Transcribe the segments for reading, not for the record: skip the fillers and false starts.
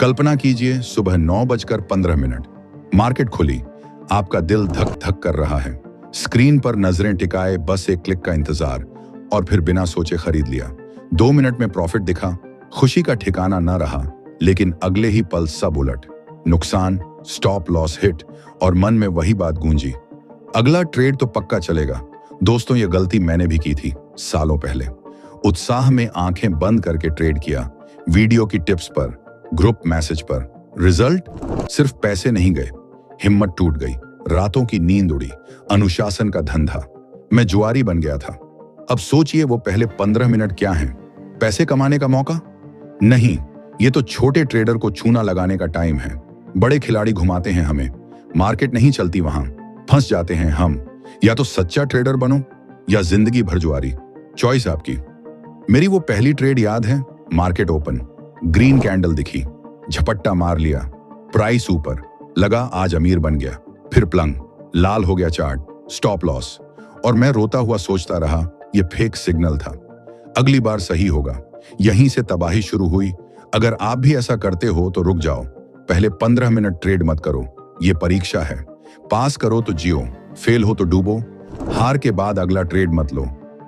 कल्पना कीजिए सुबह 9:15 मार्केट खुली, आपका दिल धक धक कर रहा है। स्क्रीन पर नजरें टिकाए, बस एक क्लिक का इंतजार, और फिर बिना सोचे खरीद लिया। 2 मिनट में प्रॉफिट दिखा, खुशी का ठिकाना न रहा, लेकिन अगले ही पल सब उलट। नुकसान, स्टॉप लॉस हिट, और मन में वही बात गूंजी, अगला ट्रेड तो पक्का चलेगा। दोस्तों, ये गलती मैंने भी की थी सालों पहले। उत्साह में आंखें बंद करके ट्रेड किया, वीडियो की टिप्स पर, ग्रुप मैसेज पर। रिजल्ट? सिर्फ पैसे नहीं गए, हिम्मत टूट गई, रातों की नींद उड़ी, अनुशासन का धंधा। मैं जुआरी बन गया था। अब सोचिए वो पहले 15 मिनट क्या हैं? पैसे कमाने का मौका? नहीं, ये तो छोटे ट्रेडर को चूना लगाने का टाइम है। बड़े खिलाड़ी घुमाते हैं हमें, मार्केट नहीं चलती वहां, फंस जाते हैं हम। या तो सच्चा ट्रेडर बनो या जिंदगी भर जुआरी, चॉइस आपकी। मेरी वो पहली ट्रेड याद है, मार्केट ओपन, ग्रीन कैंडल दिखी, झपट्टा मार लिया, प्राइस ऊपर, लगा आज अमीर बन गया। फिर प्लंग, लाल हो गया चार्ट, स्टॉप लॉस, और मैं रोता हुआ सोचता रहा ये फेक सिग्नल था, अगली बार सही होगा। यहीं से तबाही शुरू हुई। अगर आप भी ऐसा करते हो तो रुक जाओ, पहले 15 मिनट ट्रेड मत करो, ये परीक्षा है। पास करो तो जियो, फेल हो तो डूबो। हार के बाद अगला ट्रेड मत लो,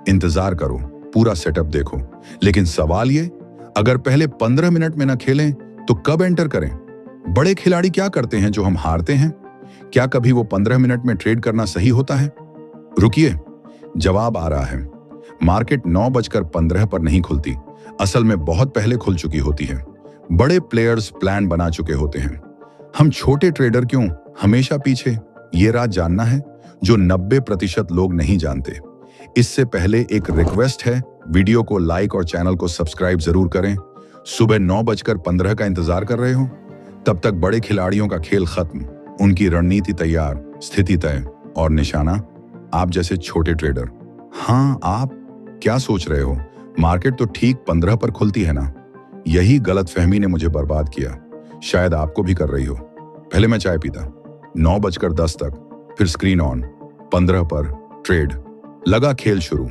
इंतजार करो, पूरा सेटअप देखो। लेकिन सवाल ये, अगर पहले 15 मिनट में न खेलें तो कब एंटर करें? बड़े खिलाड़ी क्या करते हैं जो हम हारते हैं? क्या कभी वो 15 मिनट में ट्रेड करना सही होता है? रुकिए, जवाब आ रहा है। मार्केट 9:15 पर नहीं खुलती, असल में बहुत पहले खुल चुकी होती है। बड़े प्लेयर्स प्लान बना चुके होते हैं। हम छोटे ट्रेडर क्यों हमेशा पीछे? ये राज जानना है जो 90% लोग नहीं जानते। इससे पहले एक रिक्वेस्ट है, वीडियो को लाइक और चैनल को सब्सक्राइब जरूर करें। सुबह 9:15 का इंतजार कर रहे हो? तब तक बड़े खिलाड़ियों का खेल खत्म, उनकी रणनीति तैयार, स्थिति तय, और निशाना आप जैसे छोटे ट्रेडर। हाँ, आप क्या सोच रहे हो, मार्केट तो ठीक 15 पर खुलती है ना? यही गलतफहमी ने मुझे बर्बाद किया, शायद आपको भी कर रही हो। पहले मैं चाय पीता, 9:10 तक, फिर स्क्रीन ऑन, 15 पर ट्रेड, लगा खेल शुरू।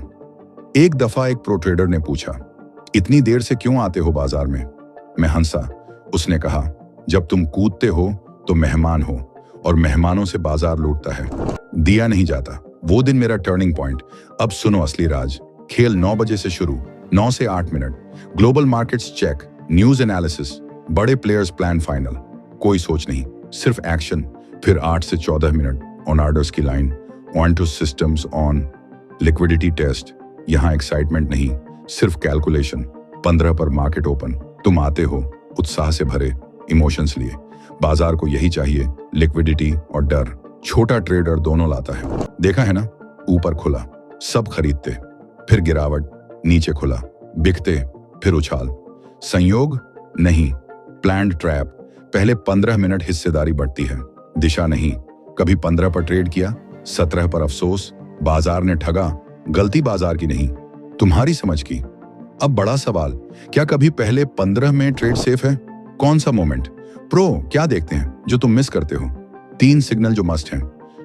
एक दफा एक प्रो ट्रेडर ने पूछा, इतनी देर से क्यों आते हो बाजार में? मैं हंसा। उसने कहा, जब तुम कूदते हो तो मेहमान हो, और मेहमानों से बाजार लूटता है, दिया नहीं जाता। वो दिन मेरा टर्निंग पॉइंट। अब सुनो असली राज। खेल 9 बजे से शुरू, 9 से 8 minute, global markets check, news analysis, बड़े प्लेयर्स प्लान फाइनल, कोई सोच नहीं, सिर्फ एक्शन। फिर 8 से 14 मिनट ऑन ऑर्डर्स की line, on to systems on, liquidity test. यहाँ एक्साइटमेंट नहीं, सिर्फ कैलकुलेशन। 15 पर मार्केट ओपन, तुम आते हो उत्साह से भरे, इमोशंस लिए। बाजार को यही चाहिए, लिक्विडिटी और डर। छोटा ट्रेडर दोनों लाता है, देखा है ना? ऊपर खुला, सब खरीदते, फिर गिरावट, नीचे खुला, बिकते, फिर उछाल। संयोग नहीं, प्लान्ड ट्रैप। पहले 15 मिनट हिस्सेदारी बढ़ती है, दिशा नहीं। कभी 15 पर ट्रेड किया, 17 पर अफसोस, बाजार ने ठगा। गलती बाजार की नहीं, तुम्हारी समझ की। अब बड़ा सवाल, क्या कभी पहले 15 में ट्रेड सेफ है? कौन सा मोमेंट? प्रो क्या देखते हैं जो तुम मिस करते हो? 3 सिग्नल जो मस्ट हैं।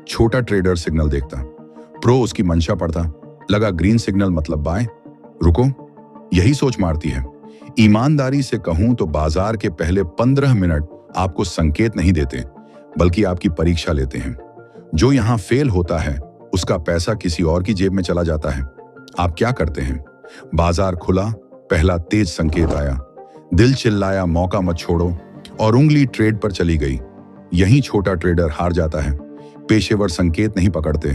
छोटा ट्रेडर सिग्नल देखता, प्रो उसकी मंशा पढ़ता, लगा ग्रीन सिग्नल मतलब बाय, रुको, यही सोच मारती है। ईमानदारी से कहूं तो बाजार के पहले 15 मिनट आपको संकेत नहीं देते, बल्कि आपकी परीक्षा लेते हैं। जो यहां फेल होता है उसका पैसा किसी और की जेब में चला जाता है। आप क्या करते हैं? बाजार खुला, पहला तेज संकेत आया, दिल चिल्लाया मौका मत छोड़ो, और उंगली ट्रेड पर चली गई। यही छोटा ट्रेडर हार जाता है। पेशेवर संकेत नहीं पकड़ते,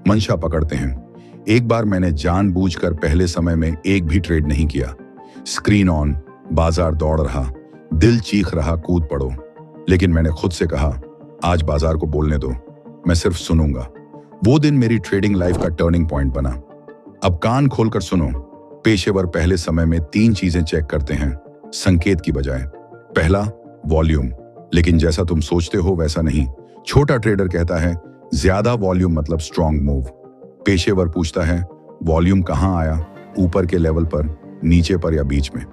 मंशा पकड़ते हैं। एक बार मैंने जानबूझकर पहले समय में एक भी ट्रेड नहीं किया। स्क्रीन ऑन, बाजार दौड़ रहा, दिल चीख रहा कूद पड़ो, लेकिन मैंने खुद से कहा, आज बाजार को बोलने दो, मैं सिर्फ सुनूंगा। वो दिन मेरी ट्रेडिंग लाइफ का टर्निंग पॉइंट बना। अब कान खोलकर सुनो। पेशेवर पहले समय में 3 चीजें चेक करते हैं, संकेत की बजाय। पहला, वॉल्यूम, लेकिन जैसा तुम सोचते हो वैसा नहीं। छोटा ट्रेडर कहता है ज्यादा वॉल्यूम मतलब स्ट्रॉन्ग मूव। पेशेवर पूछता है वॉल्यूम कहां आया, ऊपर के लेवल पर, नीचे पर या बीच में?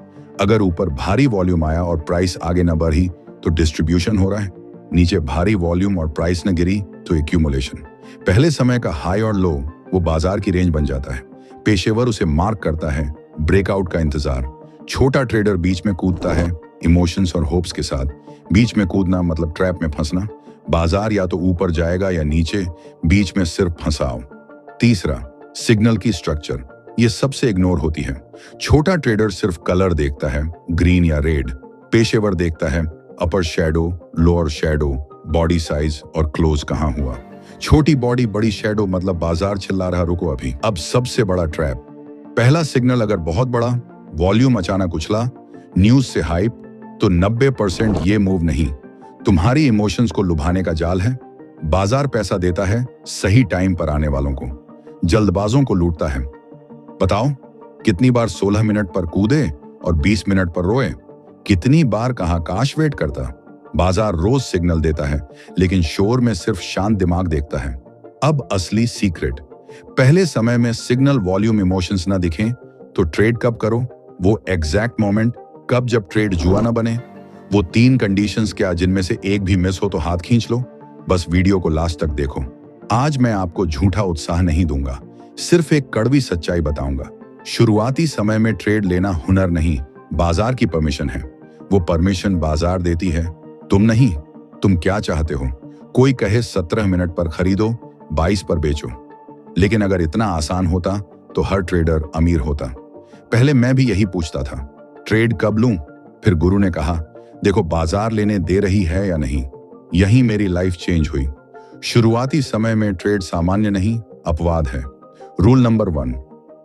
अगर ऊपर भारी वॉल्यूम आया और प्राइस आगे न बढ़ी तो डिस्ट्रीब्यूशन हो रहा है, नीचे भारी वॉल्यूम और प्राइस न गिरी तो एक्यूमुलेशन। पहले समय का हाई और लो वो बाजार की रेंज बन जाता है। पेशेवर उसे मार्क करता है, ब्रेकआउट का इंतजार। छोटा ट्रेडर बीच में कूदता है, इमोशंस और होप्स के साथ। बीच में कूदना मतलब ट्रैप में फंसना। बाजार या तो ऊपर जाएगा या नीचे, बीच में सिर्फ फंसाओ। तीसरा, सिग्नल की स्ट्रक्चर। ये सबसे इग्नोर होती है। छोटा ट्रेडर सिर्फ कलर देखता है, ग्रीन या रेड। पेशेवर देखता है upper shadow, lower shadow, body size और क्लोज कहां हुआ। छोटी बॉडी बड़ी शेडो मतलब बाजार चिल्ला रहा रुको अभी। अब सबसे बड़ा ट्रैप। पहला सिग्नल अगर बहुत बड़ा, वॉल्यूम अचानक उछला, न्यूज से हाइप, तो 90% ये मूव नहीं, तुम्हारी इमोशंस को लुभाने का जाल है। बाजार पैसा देता है सही टाइम पर आने वालों को, जल्दबाजों को लूटता है। बताओ कितनी बार 16 मिनट पर कूदे और 20 मिनट पर रोए? कितनी बार कहां काश वेट करता? बाजार रोज सिग्नल देता है, लेकिन शोर में सिर्फ शांत दिमाग देखता है। अब असली सीक्रेट। पहले समय में सिग्नल, वॉल्यूम, इमोशंस ना दिखें तो ट्रेड कब करो? वो एग्जैक्ट मोमेंट कब जब ट्रेड जुआ ना बने। वो 3 कंडीशंस क्या, जिनमें से एक भी मिस हो तो हाथ खींच लो। बस वीडियो को लास्ट तक देखो। आज मैं आपको झूठा उत्साह नहीं दूंगा, सिर्फ एक कड़वी सच्चाई बताऊंगा। शुरुआती समय में ट्रेड लेना हुनर नहीं, बाजार की परमिशन है। वो परमिशन बाजार देती है, तुम नहीं। तुम क्या चाहते हो? कोई कहे 17 मिनट पर खरीदो, 22 पर बेचो। लेकिन अगर इतना आसान होता तो हर ट्रेडर अमीर होता। पहले मैं भी यही पूछता था, ट्रेड कब लूं? फिर गुरु ने कहा, देखो बाजार लेने दे रही है या नहीं। यही मेरी लाइफ चेंज हुई। शुरुआती समय में ट्रेड सामान्य नहीं, अपवाद है। रूल नंबर 1,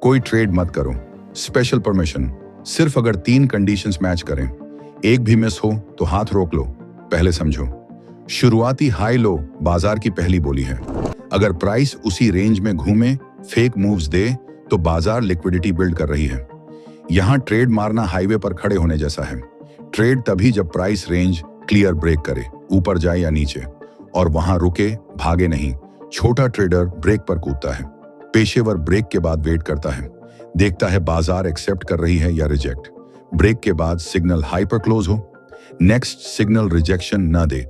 कोई ट्रेड मत करो। स्पेशल परमिशन, सिर्फ अगर 3 कंडीशंस मैच करें। एक भी मिस हो तो हाथ रोक लो, पहले समझो। शुरुआती हाई लो बाजार की पहली बोली है। अगर प्राइस उसी रेंज में घूमे, फेक मूव्स दे, तो बाजार लिक्विडिटी बिल्ड कर रही है। यहां ट्रेड मारना हाईवे पर खड़े होने जैसा है। ट्रेड तभी जब प्राइस रेंज क्लियर ब्रेक करे, ऊपर जाए या नीचे, और वहां रुके, भागे नहीं। छोटा ट्रेडर ब्रेक पर कूदता है, पेशेवर ब्रेक के बाद वेट करता है, देखता है बाजार एक्सेप्ट कर रही है या रिजेक्ट। ब्रेक के बाद सिग्नल हाई पर क्लोज हो, नेक्स्ट सिग्नल रिजेक्शन न दे,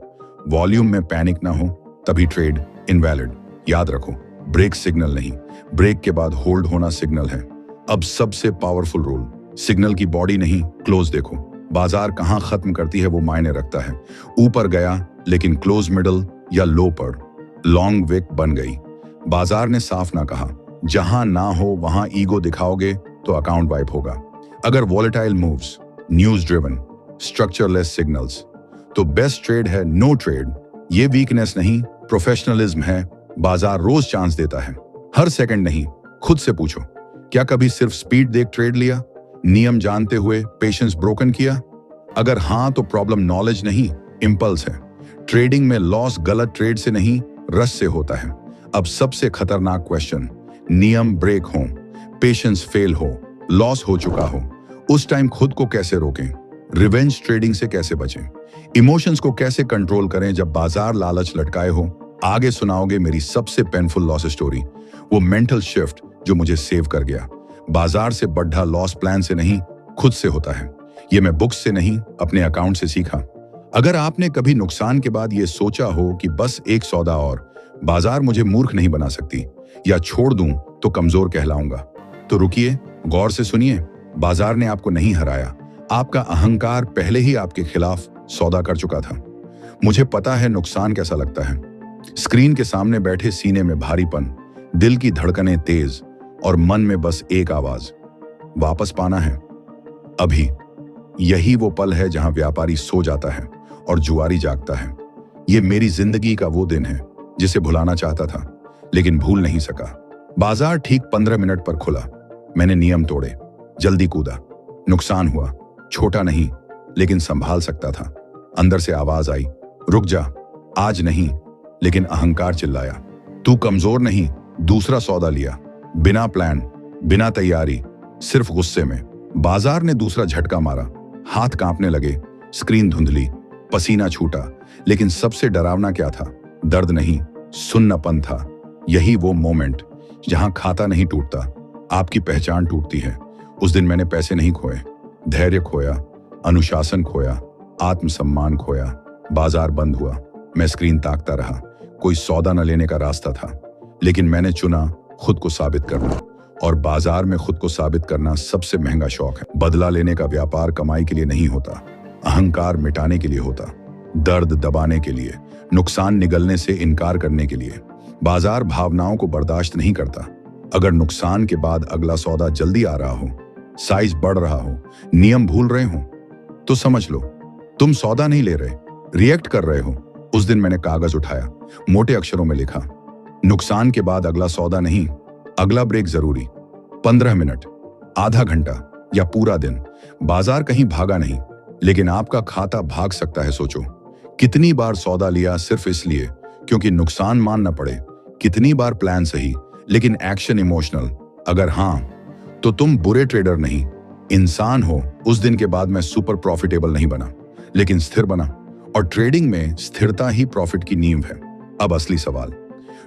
वॉल्यूम में पैनिक ना हो, तभी ट्रेड इनवैलिड। याद रखो, ब्रेक सिग्नल नहीं, ब्रेक के बाद होल्ड होना सिग्नल है। अब सबसे पावरफुल रूल, सिग्नल की बॉडी नहीं, क्लोज देखो। बाजार कहां खत्म करती है वो मायने रखता है। ऊपर गया लेकिन क्लोज मिडल या लो पर, लॉन्ग विक बन गई। बाजार ने साफ ना कहा, जहां ना हो वहां ईगो दिखाओगे तो अकाउंट वाइप होगा। अगर volatile moves, news driven, structureless signals, तो बेस्ट ट्रेड है नो ट्रेड। ये वीकनेस नहीं, प्रोफेशनलिज्म है। बाजार रोज चांस देता है, हर सेकंड नहीं। खुद से पूछो, क्या कभी सिर्फ स्पीड देख ट्रेड लिया, नियम जानते हुए पेशेंस ब्रोकन किया? अगर हां तो प्रॉब्लम नॉलेज नहीं, इम्पल्स है। ट्रेडिंग में लॉस गलत ट्रेड से नहीं, रस से होता है। अब सबसे खतरनाक क्वेश्चन, नियम ब्रेक हो, पेशेंस फेल हो, लॉस हो चुका हो, उस टाइम खुद को कैसे रोकें? रिवेंज ट्रेडिंग से कैसे बचें? इमोशंस को कैसे कंट्रोल करें जब बाजार लालच लटकाए हो? आगे सुनाओगे मेरी सबसे पेनफुल लॉस स्टोरी, वो मेंटल शिफ्ट जो मुझे सेव कर गया। बाजार से बढ़ा लॉस प्लान से नहीं, खुद से होता है। ये मैं बुक्स से नहीं, अपने अकाउंट से सीखा। अगर आपने कभी नुकसान के बाद ये सोचा हो कि बस एक सौदा और, बाजार मुझे मूर्ख नहीं बना सकती, या छोड़ दूं तो कमजोर कहलाऊंगा, तो रुकिए, गौर से सुनिए। बाजार ने आपको नहीं हराया, आपका अहंकार पहले ही आपके खिलाफ सौदा कर चुका था। मुझे पता है नुकसान कैसा लगता है। स्क्रीन के सामने बैठे सीने में भारीपन, दिल की धड़कनें तेज और मन में बस एक आवाज, वापस पाना है अभी। यही वो पल है जहां व्यापारी सो जाता है और जुआरी जागता है। ये मेरी जिंदगी का वो दिन है जिसे भुलाना चाहता था लेकिन भूल नहीं सका। बाजार ठीक 15 मिनट पर खुला। मैंने नियम तोड़े, जल्दी कूदा, नुकसान हुआ, छोटा नहीं लेकिन संभाल सकता था। अंदर से आवाज आई, रुक जा, आज नहीं। लेकिन अहंकार चिल्लाया, तू कमजोर नहीं। दूसरा सौदा लिया, बिना प्लान, बिना तैयारी, सिर्फ गुस्से में। बाजार ने दूसरा झटका मारा, हाथ कांपने लगे, स्क्रीन धुंधली, पसीना छूटा। लेकिन सबसे डरावना क्या था? दर्द नहीं, सुन्नापन था। यही वो मोमेंट जहां खाता नहीं टूटता, आपकी पहचान टूटती है। उस दिन मैंने पैसे नहीं खोए, धैर्य खोया, अनुशासन खोया, आत्मसम्मान खोया। बाजार बंद हुआ, मैं स्क्रीन ताकता रहा। कोई सौदा न लेने का रास्ता था, लेकिन मैंने चुना खुद को साबित करना। और बाजार में खुद को साबित करना सबसे महंगा शौक है। बदला लेने का व्यापार कमाई के लिए नहीं होता, अहंकार मिटाने के लिए होता, दर्द दबाने के लिए, नुकसान निगलने से इनकार करने के लिए। बाजार भावनाओं को बर्दाश्त नहीं करता। अगर नुकसान के बाद अगला सौदा जल्दी आ रहा हो, साइज बढ़ रहा हो, नियम भूल रहे हो, तो समझ लो तुम सौदा नहीं ले रहे, रिएक्ट कर रहे हो। उस दिन मैंने कागज उठाया, मोटे अक्षरों में लिखा, नुकसान के बाद अगला सौदा नहीं, अगला ब्रेक जरूरी। 15 मिनट, आधा घंटा या पूरा दिन, बाजार कहीं भागा नहीं, लेकिन आपका खाता भाग सकता है। सोचो कितनी बार सौदा लिया सिर्फ इसलिए क्योंकि नुकसान मानना पड़े। कितनी बार प्लान सही लेकिन एक्शन इमोशनल। अगर हां, तो तुम बुरे ट्रेडर नहीं, इंसान हो। उस दिन के बाद मैं सुपर प्रॉफिटेबल नहीं बना, लेकिन स्थिर बना। और ट्रेडिंग में स्थिरता ही प्रॉफिट की नींव है। अब असली सवाल,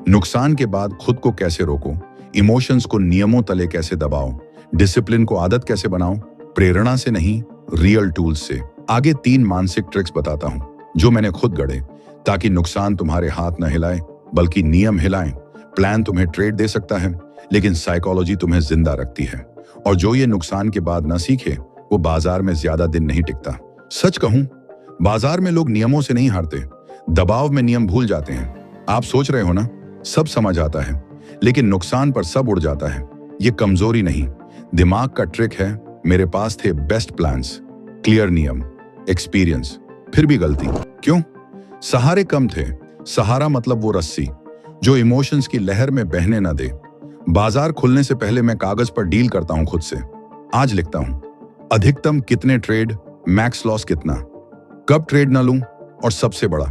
नुकसान के बाद खुद को कैसे रोको, इमोशंस को नियमों तले कैसे दबाओ, डिसिप्लिन को आदत कैसे बनाओ, प्रेरणा से नहीं, रियल टूल्स से। आगे 3 मानसिक ट्रिक्स बताता हूं जो मैंने खुद गढ़े, ताकि नुकसान तुम्हारे हाथ न हिलाए बल्कि नियम हिलाएं। प्लान तुम्हें ट्रेड दे सकता है, लेकिन साइकोलॉजी तुम्हें जिंदा रखती है। और जो ये नुकसान के बाद न सीखे, वो बाजार में ज्यादा दिन नहीं टिकता। सच कहूं, बाजार में लोग नियमों से नहीं हारते, दबाव में नियम भूल जाते हैं। आप सोच रहे हो ना, सब समझ आता है, लेकिन नुकसान पर सब उड़ जाता है। ये कमजोरी नहीं, दिमाग का ट्रिक है। मेरे पास थे बेस्ट प्लान्स, क्लियर नियम, एक्सपीरियंस, फिर भी गलती। क्यों? सहारे कम थे। सहारा मतलब वो रस्सी जो इमोशंस की लहर में बहने न दे। बाजार खुलने से पहले मैं कागज पर डील करता हूं खुद से। आज लिखता हूं, अधिकतम कितने ट्रेड, मैक्स लॉस कितना, कब ट्रेड ना लूं, और सबसे बड़ा,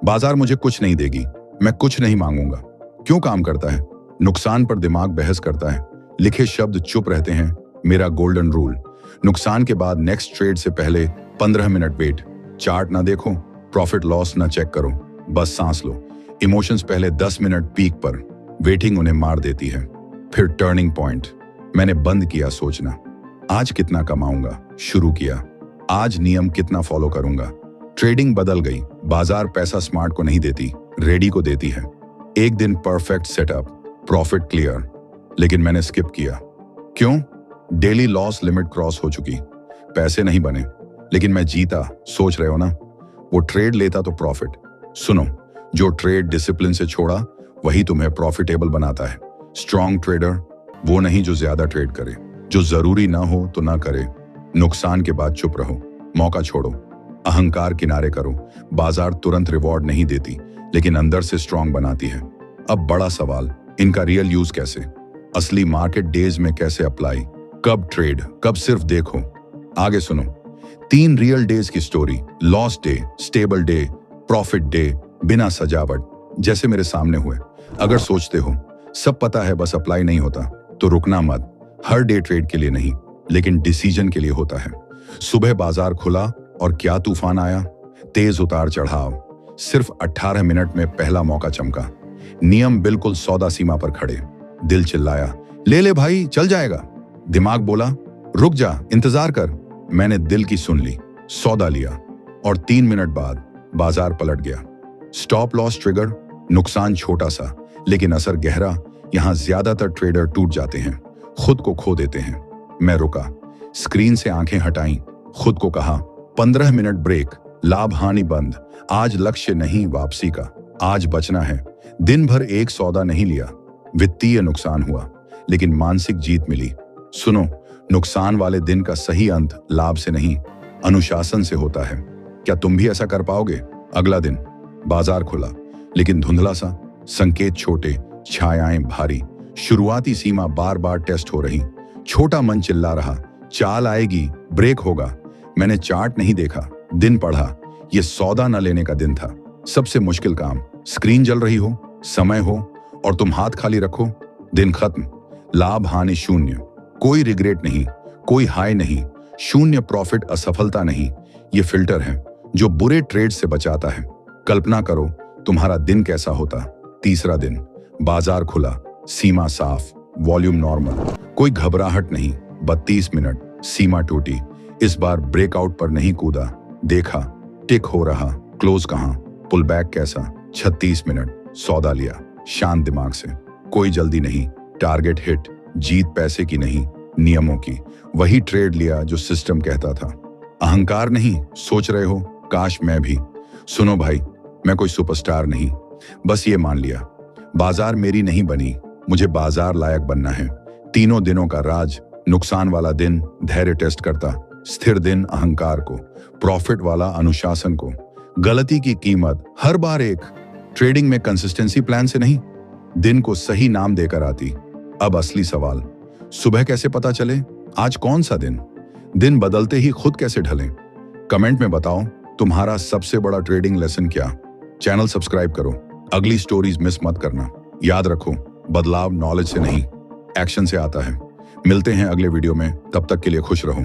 बाजार मुझे कुछ नहीं देगी, मैं कुछ नहीं मांगूंगा। क्यों काम करता है? नुकसान पर दिमाग बहस करता है, लिखे शब्द चुप रहते हैं। मेरा गोल्डन रूल, नुकसान के बाद नेक्स्ट ट्रेड से पहले 15 मिनट वेट। चार्ट ना देखो, प्रॉफिट लॉस ना चेक करो, बस सांस लो। इमोशंस पहले 10 मिनट पीक पर, वेटिंग उन्हें मार देती है। फिर टर्निंग पॉइंट, मैंने बंद किया सोचना, आज कितना कमाऊंगा, शुरू किया, आज नियम कितना फॉलो करूंगा। ट्रेडिंग बदल गई। बाजार पैसा स्मार्ट को नहीं देती, रेडी को देती है। एक दिन परफेक्ट सेटअप, प्रॉफिट क्लियर, लेकिन मैंने स्किप किया। क्यों? डेली लॉस लिमिट क्रॉस हो चुकी, पैसे नहीं बने, लेकिन मैं जीता। सोच रहे हो ना, वो ट्रेड लेता तो प्रॉफिट। सुनो, जो ट्रेड डिसिप्लिन से छोड़ा वही तुम्हें प्रॉफिटेबल बनाता है। स्ट्रॉन्ग ट्रेडर वो नहीं जो ज्यादा ट्रेड करे, जो जरूरी ना हो तो ना करे। नुकसान के बाद चुप रहो, मौका छोड़ो, अहंकार किनारे करो। बाजार तुरंत रिवॉर्ड नहीं देती, लेकिन अंदर से स्ट्रॉन्ग बनाती है। अब बड़ा सवाल, इनका रियल यूज कैसे, असली मार्केट डेज में कैसे अप्लाई, कब ट्रेड, कब सिर्फ देखो। आगे सुनो, 3 रियल डेज की story, loss day, stable day, profit day, बिना सजावट, जैसे मेरे सामने हुए। अगर सोचते हो सब पता है बस अप्लाई नहीं होता, तो रुकना मत। हर डे ट्रेड के लिए नहीं, लेकिन डिसीजन के लिए होता है। सुबह बाजार खुला और क्या तूफान आया, तेज उतार चढ़ाव। सिर्फ 18 मिनट में पहला मौका चमका, नियम बिल्कुल सौदा सीमा पर खड़े। दिल चिल्लाया, ले ले भाई, चल जाएगा। दिमाग बोला, रुक जा, इंतजार कर। मैंने दिल की सुन ली, सौदा लिया, और 3 मिनट बाद बाजार पलट गया। स्टॉप लॉस ट्रिगर, नुकसान छोटा सा लेकिन असर गहरा। यहां ज्यादातर ट्रेडर टूट जाते हैं, खुद को खो देते हैं। मैं रुका, स्क्रीन से आंखें हटाई, खुद को कहा 15 मिनट ब्रेक, लाभ हानि बंद। आज लक्ष्य नहीं वापसी का, आज बचना है। दिन भर एक सौदा नहीं लिया, वित्तीय नुकसान हुआ लेकिन मानसिक जीत मिली। सुनो, नुकसान वाले दिन का सही अंत लाभ से नहीं, अनुशासन से होता है। क्या तुम भी ऐसा कर पाओगे? अगला दिन बाजार खुला, लेकिन धुंधला सा, संकेत छोटे, छायाएं भारी। शुरुआती सीमा बार बार टेस्ट हो रही। छोटा मन चिल्ला रहा, चाल आएगी, ब्रेक होगा। मैंने चार्ट नहीं देखा, दिन पढ़ा। यह सौदा न लेने का दिन था। सबसे मुश्किल काम, स्क्रीन जल रही हो, समय हो और तुम हाथ खाली रखो। दिन खत्म, लाभ हानि शून्य, कोई रिग्रेट नहीं, कोई हाई नहीं, शून्य प्रॉफिट असफलता नहीं। ये फिल्टर है जो बुरे ट्रेड से बचाता है। कल्पना करो तुम्हारा दिन कैसा होता। तीसरा दिन, बाजार खुला, सीमा साफ, वॉल्यूम नॉर्मल, कोई घबराहट नहीं। 32 मिनट, सीमा टूटी। इस बार ब्रेकआउट पर नहीं कूदा, देखा टिक हो रहा, क्लोज कहां, पुल बैक कैसा। 36 मिनट, सौदा लिया, शांत दिमाग से, कोई जल्दी नहीं। टारगेट हिट, जीत पैसे की नहीं, नियमों की। वही ट्रेड लिया जो सिस्टम कहता था। अहंकार नहीं, सोच रहे हो काश मैं भी। सुनो भाई, मैं कोई सुपरस्टार नहीं, बस ये मान लिया बाजार मेरी नहीं बनी, मुझे बाजार लायक बनना है। तीनों दिनों का राज, नुकसान वाला दिन धैर्य टेस्ट करता, स्थिर दिन अहंकार को, प्रॉफिट वाला अनुशासन को, गलती की कीमत हर बार एक। ट्रेडिंग में कंसिस्टेंसी प्लान से नहीं, दिन को सही नाम देकर आती। अब असली सवाल, सुबह कैसे पता चले आज कौन सा दिन? दिन बदलते ही खुद कैसे ढलें? कमेंट में बताओ तुम्हारा सबसे बड़ा ट्रेडिंग लेसन क्या। चैनल सब्सक्राइब करो, अगली स्टोरीज मिस मत करना। याद रखो, बदलाव नॉलेज से नहीं एक्शन से आता है। मिलते हैं अगले वीडियो में, तब तक के लिए खुश रहो।